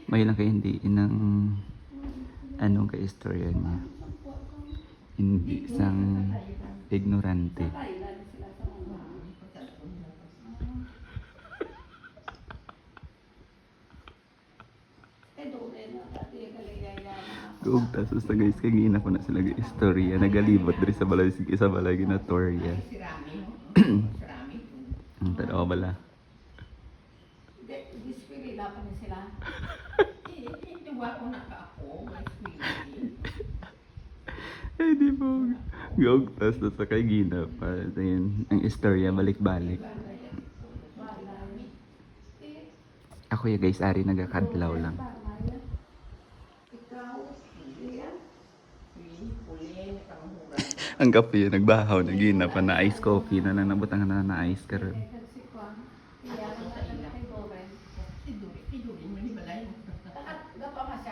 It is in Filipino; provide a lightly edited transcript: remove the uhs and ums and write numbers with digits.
May lang kayo hindi ng anong ka-istorya niya. Hindi isang ignorante. Kung tasos na guys, kagina ko na sila istorya. Nagalibot diri sa balay, sige sa balay na Torya. Ang tanaw bala. Dispirila pa ni sila. Ituwa ko na ka ako. Ay, di po. Gugtas na sa kagina pa. Ayun, ang istorya balik-balik. Ako ya guys, ari nagakadlaw lang. Ang kape, nagbahaw, nagina pa na ice coffee na lang nabutang na ice karon.